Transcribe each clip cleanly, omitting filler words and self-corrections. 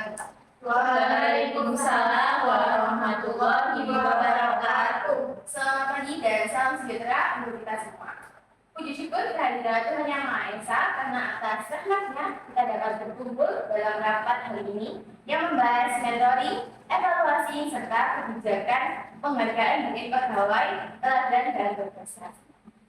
wabarakatuh. Waalaikumsalam warahmatullahi wabarakatuh. Selamat pagi dan salam sejahtera untuk kita semua. Puji syukur kehadirat Tuhan Yang Maha Esa karena atas rahmatnya kita dapat berkumpul dalam rapat hari ini yang membahas mentoring, evaluasi serta kebijakan penghargaan bagi pegawai teladan dan berprestasi.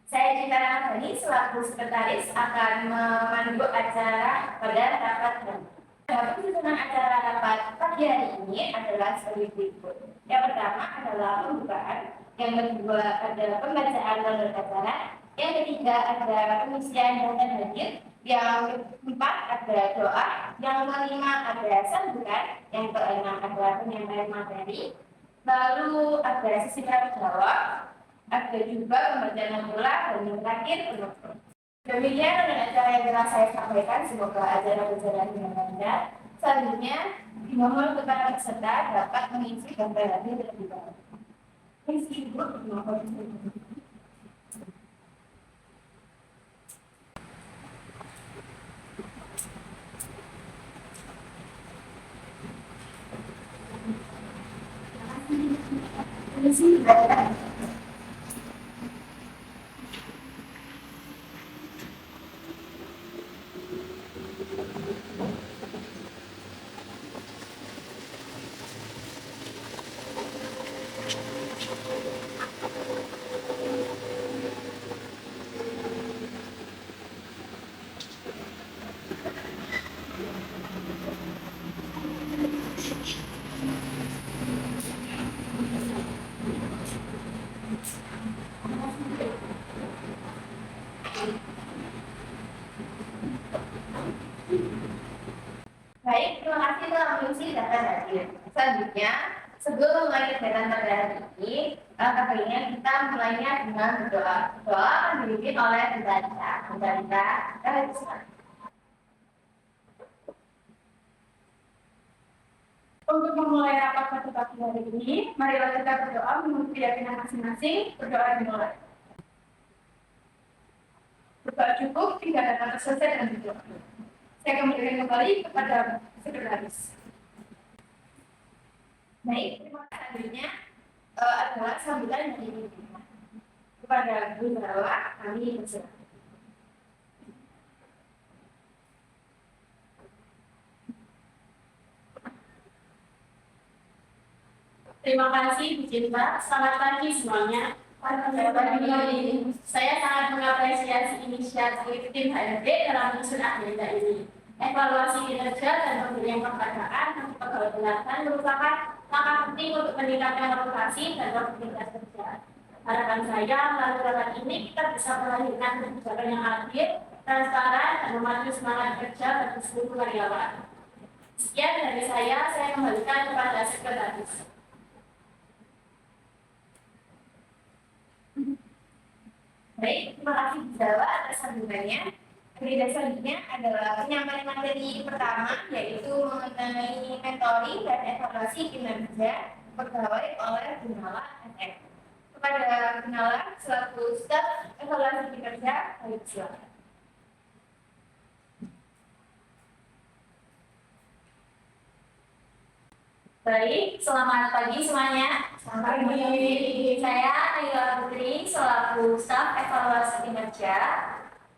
Saya Cinta Ramadhani selaku sekretaris akan memandu acara pada rapat hari ini. Penyusunan acara rapat pagi hari ini adalah sebagai berikut. Yang pertama adalah pembukaan, yang kedua adalah pembacaan model acara, yang ketiga ada pengisian daftar hadir, yang keempat ada doa, yang kelima ada sambutan, yang keenam adalah penyampaian materi, lalu ada sesi tanya jawab, ada juga pembacaan bola, dan yang terakhir penutup. Demikian dengan acara yang telah saya sampaikan, semoga acara berjalan dengan lancar. Selanjutnya, dimohon kepada peserta dapat mengisi gambar hadir terlebih dahulu. Mengisi ibu, dimohon. Mengisi gambar. Baik, terima kasih telah mengisi daftar hadir. Selanjutnya, sebelum mulai kegiatan pada hari ini, kali kita mulainya dengan berdoa. Doa akan dipimpin oleh Bunda Rita. Untuk memulai rapat pada pagi hari ini, marilah kita berdoa menurut keyakinan masing-masing. Berdoa dimulai. Berdoa cukup, tidak datang selesai dengan berdoa. Saya kembalikan kembali kepada sekretaris. Baik, terima kasih. Selanjutnya adalah sambutan dari pimpinan. Kepada Bu Darwa, kami berserah. Terima kasih Bu Cinta. Selamat pagi semuanya. Selamat pagi. Saya sangat mengapresiasi inisiatif tim HRD dalam menyusun agenda ini. Evaluasi kinerja dan pemberian penghargaan untuk pegawai teladan merupakan langkah penting untuk meningkatkan reputasi dan produktivitas kerja. Harapan saya melalui rapat ini kita bisa melahirkan kebijakan yang adil, transparan, dan memacu semangat kerja bagi seluruh karyawan. Sekian dari saya kembalikan kepada sekretaris. Baik, terima kasih Bu Darwa atas sambutannya. Agenda selanjutnya adalah penyampaian materi pertama, yaitu mengenai mentoring dan evaluasi kinerja pegawai oleh Gunawan SM. Kepada Gunawan selaku staf evaluasi kinerja, baik silakan. Baik, selamat pagi semuanya. Selamat pagi. Saya Naila Putri selaku staf evaluasi kinerja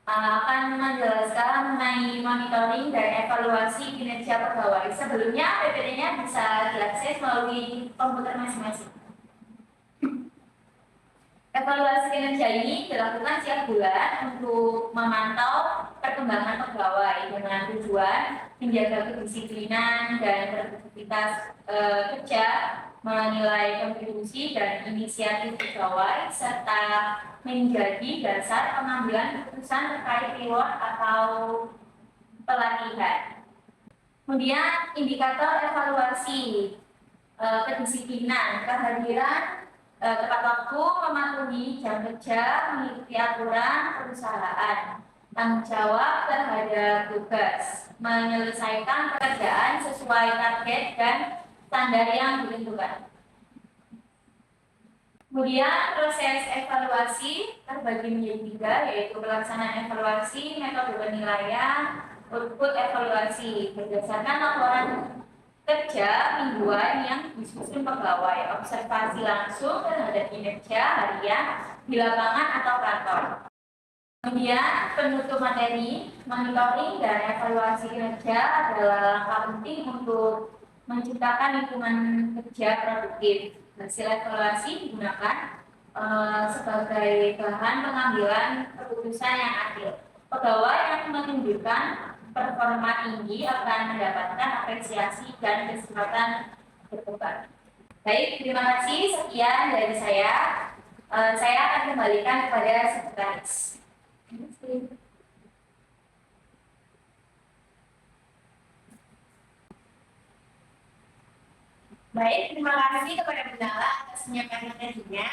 akan menjelaskan mengenai monitoring dan evaluasi kinerja pegawai. Sebelumnya PPT-nya bisa diakses melalui komputer masing-masing. Evaluasi kinerja ini dilakukan setiap bulan untuk memantau perkembangan pegawai dengan tujuan menjaga kedisiplinan dan produktivitas kerja, menilai kontribusi dan inisiatif pegawai, serta menjadi dasar pengambilan keputusan terkait reward atau pelatihan. Kemudian indikator evaluasi kedisiplinan, kehadiran tepat waktu, mematuhi jam kerja, mengikuti aturan perusahaan, tanggung jawab terhadap tugas, menyelesaikan pekerjaan sesuai target dan standar yang ditentukan. Kemudian proses evaluasi terbagi menjadi 3, yaitu pelaksanaan evaluasi, metode penilaian, output evaluasi. Berdasarkan laporan kerja mingguan yang disusun pegawai, observasi langsung terhadap kinerja harian di lapangan atau kantor. Kemudian penutup materi, monitoring dan evaluasi kinerja adalah langkah penting untuk menciptakan lingkungan kerja produktif. Hasil evaluasi digunakan sebagai bahan pengambilan keputusan yang adil. Pegawai yang menunjukkan performa tinggi akan mendapatkan apresiasi dan kesempatan berkembang. Baik, terima kasih. Sekian dari saya. Saya akan kembalikan kepada sekretaris. Baik, terima kasih kepada Bu Nala atas menyampaikan materinya.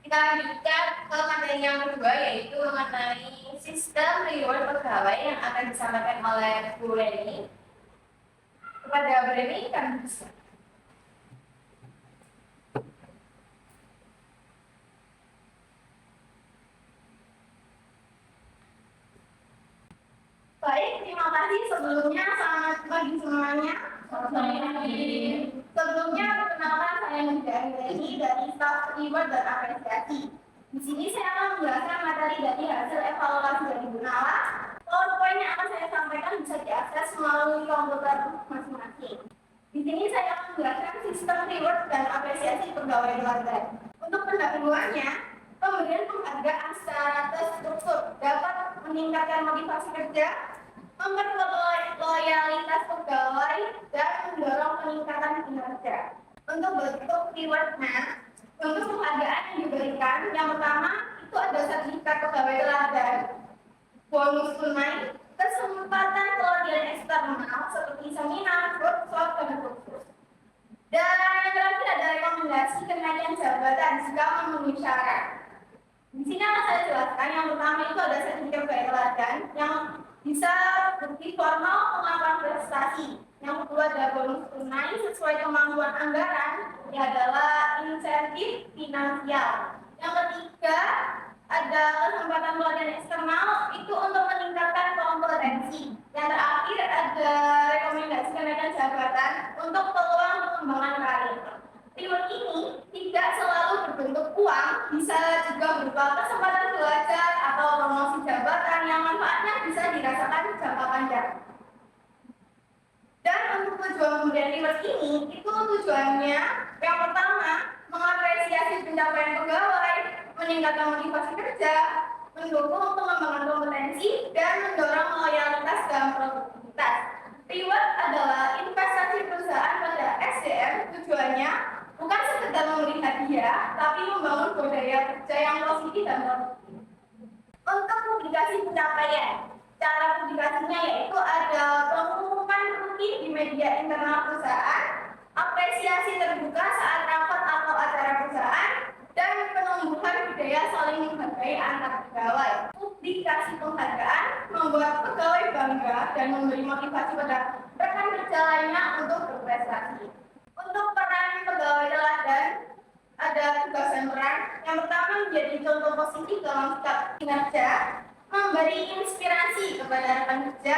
Kita lanjutkan ke materi yang kedua, yaitu mengenai sistem reward pegawai yang akan disampaikan oleh Bu Leni. Kepada Bu Leni, kami bisa. Baik, terima kasih. Sebelumnya selamat pagi semuanya. Sebelumnya perkenalkan, saya Nidari Leni dari Staff Reward dan Apresiasi. Di sini saya akan menjelaskan materi dari hasil evaluasi dari Bu Nala. PowerPoint yang akan saya sampaikan bisa diakses melalui komputer masing-masing. Di sini saya akan menjelaskan sistem reward dan apresiasi pegawai teladan. Untuk pendahuluannya, pemberian penghargaan secara terstruktur dapat meningkatkan motivasi kerja, memperkuat loyalitas pegawai, dan mendorong peningkatan kinerja. Untuk bentuk rewardnya, untuk penghargaan yang diberikan, yang pertama itu ada sertifikat pegawai teladan, bonus tunai, kesempatan pelatihan eksternal seperti seminar, workshop, dan kursus. Dan yang terakhir ada rekomendasi kenaikan jabatan jika memenuhi syarat. Di sini akan saya jelaskan. Yang pertama itu ada sertifikat pegawai teladan yang bisa bukti formal pengakuan prestasi. Yang kedua ada bonus tunai sesuai kemampuan anggaran, yang adalah insentif finansial. Yang ketiga ada kesempatan pelatihan eksternal itu untuk meningkatkan kompetensi. Yang terakhir ada rekomendasi kenaikan jabatan untuk peluang pengembangan karir. Reward ini tidak selalu berbentuk uang, bisa juga berupa kesempatan belajar atau promosi jabatan yang manfaatnya bisa dirasakan jangka panjang. Dan untuk tujuan pemberian reward ini, itu tujuannya yang pertama, mengapresiasi pencapaian pegawai, meningkatkan motivasi kerja, mendukung pengembangan kompetensi, dan mendorong loyalitas dan produktivitas. Reward adalah investasi perusahaan pada SDM, tujuannya bukan sekedar memberi hadiah, tapi membangun budaya kerja yang positif dan produktif. Untuk publikasi pencapaian, cara publikasinya yaitu ada pengumuman rutin di media internal perusahaan, apresiasi terbuka saat rapat atau acara perusahaan, dan penumbuhan budaya saling menghargai antar pegawai. Publikasi penghargaan membuat pegawai bangga dan memberi motivasi pada rekan kerja lainnya untuk berprestasi. Untuk peran pegawai teladan, ada tugas dan peran. Yang pertama menjadi contoh positif dalam sikap kinerja, memberi inspirasi kepada rekan kerja,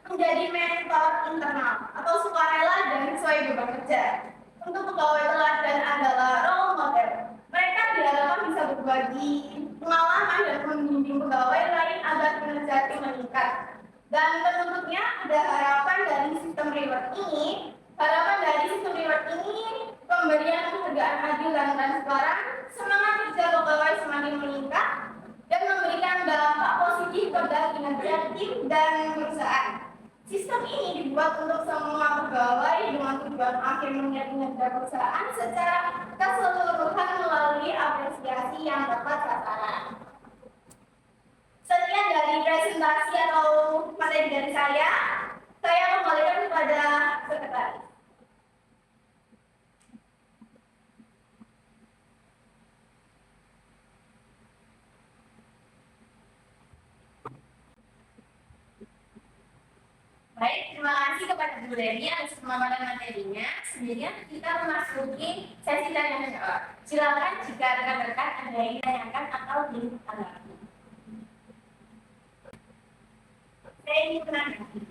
menjadi mentor internal atau sukarela dan sesuai beban kerja. Untuk pegawai teladan adalah role model. Mereka diharapkan bisa berbagi pengalaman dan membimbing pegawai lain agar kinerja tim meningkat. Dan penutupnya ada harapan dari sistem reward ini. Harapan dari sistem reward ini pemberian penghargaan adil dan transparan, semangat kerja pegawai semakin meningkat, dan memberikan dampak positif pada kinerja tim dan perusahaan. Sistem ini dibuat untuk semua pegawai dengan tujuan akhir meningkat kinerja perusahaan secara keseluruhan melalui apresiasi yang tepat sasaran. Sekian dari presentasi atau materi dari saya kembalikan kepada sekretaris. Baik, terima kasih kepada Bu Leni atas pemaparan materinya. Kemudian kita memasuki sesi tanya jawab. Silakan jika rekan-rekan ada yang ditanyakan atau ditanggapi. Saya ingin menanyakan.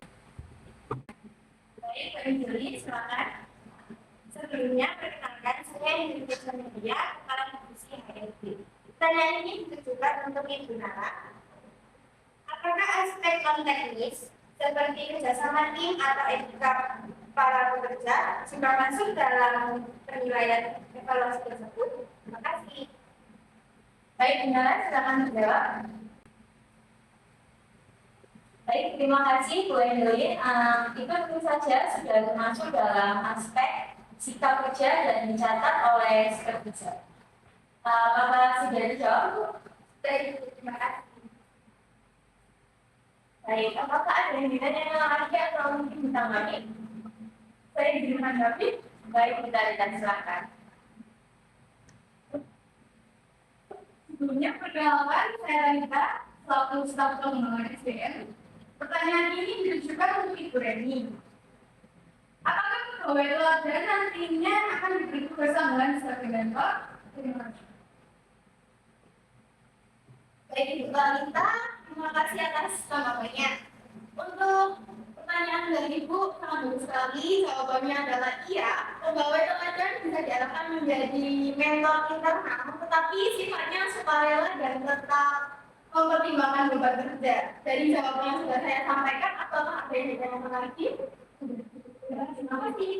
Baik, Mbak Juli, silakan. Sebelumnya, perkenalkan saya Indri Media, Kepala Divisi HRD. Pertanyaan ini ditujukan untuk Ibu Nara. Apakah aspek non-teknis seperti kerjasama tim atau etika para pekerja sudah masuk dalam penilaian evaluasi tersebut? Terima kasih. Baik, Bu Nara, silakan menjawab. Baik, terima kasih Bu Endolin. Itu tentu saja sudah termasuk dalam aspek sikap kerja dan dicatat oleh supervisor. Bapak sudah dijawab, Bu? Baik, terima kasih. Baik, apakah ada yang ditanyakan lagi atau mungkin ditanggapi? Saya ingin menanggapi. Baik, kita lihat silakan. Sebelumnya, perkenalkan saya Rita, selaku staf pengembangan SDM. Pertanyaan ini ditujukan untuk Ibu Reni. Apakah pegawai teladan nantinya akan diberi tugas tambahan sebagai mentor? Terima kasih. Baik, Ibu Talita, terima kasih atas tanggapannya. Untuk pertanyaan dari Ibu, sangat bagus sekali. Jawabannya adalah iya. Pegawai teladan bisa diarahkan menjadi mentor internal, tetapi sifatnya sukarela dan tetap mempertimbangkan beban kerja. Dari jawaban yang sudah saya sampaikan, apakah ada yang ditanyakan lagi? Terima kasih.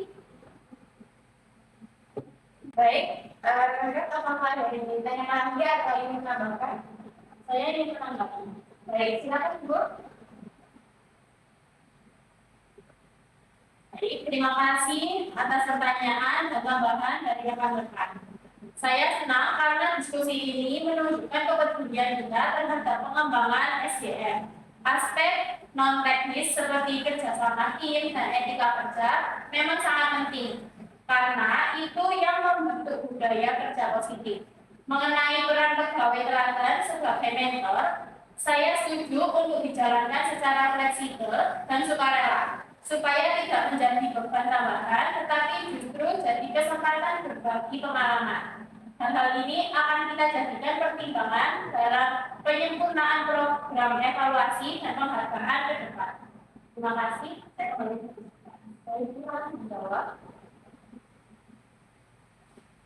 Baik, rekan-rekan, apakah ada yang ditanyakan lagi atau ingin menambahkan? Saya ingin menanggapi. Baik, silakan Bu. Baik, terima kasih atas pertanyaan dan tambahan dari rekan-rekan. Saya senang karena diskusi ini menunjukkan kepedulian kita terhadap pengembangan SDM. Aspek non-teknis seperti kerjasama tim dan etika kerja memang sangat penting karena itu yang membentuk budaya kerja positif. Mengenai peran pegawai teladan sebagai mentor, saya setuju untuk dijalankan secara fleksibel dan sukarela supaya tidak menjadi beban tambahan, tetapi justru jadi kesempatan berbagi pengalaman. Hal-hal ini akan kita jadikan pertimbangan dalam penyempurnaan program evaluasi dan penghargaan ke depan. Terima kasih. Saya kembali ke Terima kasih, jawab.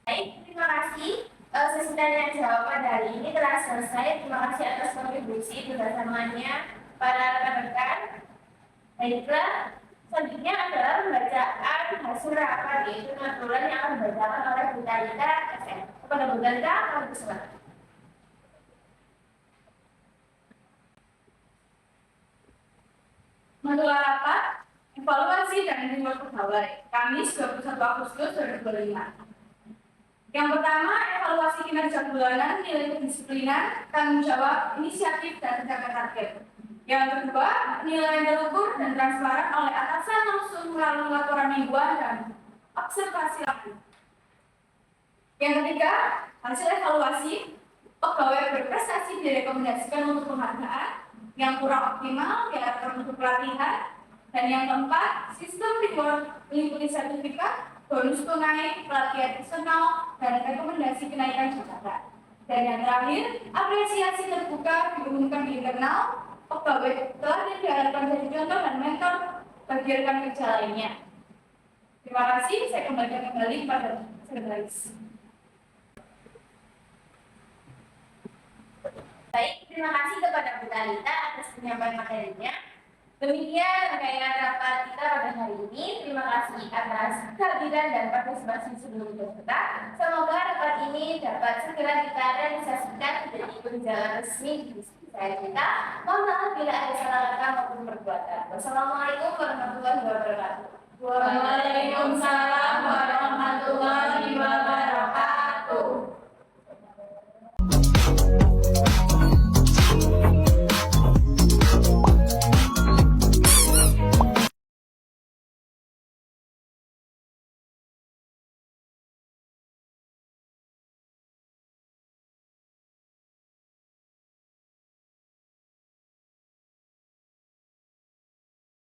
Baik, terima kasih. Sesi tanya jawab pada hari ini telah selesai. Terima kasih atas kontribusi kerjasamanya para rekan-rekan. Baiklah, selanjutnya adalah pembacaan hasil rapat, yaitu aturan yang akan dibacakan oleh Bu Talita SM. Kepada Bu Talita, kami persilakan. Mengelola rapat, evaluasi dan reward pegawai, Kamis 21 Agustus 2025. Yang pertama, evaluasi kinerja bulanan, nilai kedisiplinan, tanggung jawab, inisiatif, dan mencapai target. Yang kedua, nilai terukur dan transparan oleh atasan langsung melalui laporan mingguan dan observasi langsung. Yang ketiga, hasil evaluasi, pegawai berprestasi direkomendasikan untuk penghargaan, yang kurang optimal diarahkan untuk pelatihan, dan yang keempat, sistem reward meliputi sertifikat, bonus tunai, pelatihan eksternal, dan rekomendasi kenaikan jabatan. Dan yang terakhir, apresiasi terbuka diumumkan di internal, pegawai telah diharapkan jadi contoh dan mentor bagi rekan kerja lainnya. Terima kasih, saya kembalikan kembali kepada sekretaris. Baik, terima kasih kepada Bu Talita atas penyampaian materinya. Demikian rangkaian rapat kita pada hari ini. Terima kasih atas kehadiran dan partisipasi seluruh peserta. Semoga rapat ini dapat segera kita realisasikan menjadi berjalan resmi di diskusi kita. Mohon maaf bila ada salah kata maupun perbuatan. Wassalamualaikum warahmatullahi wabarakatuh.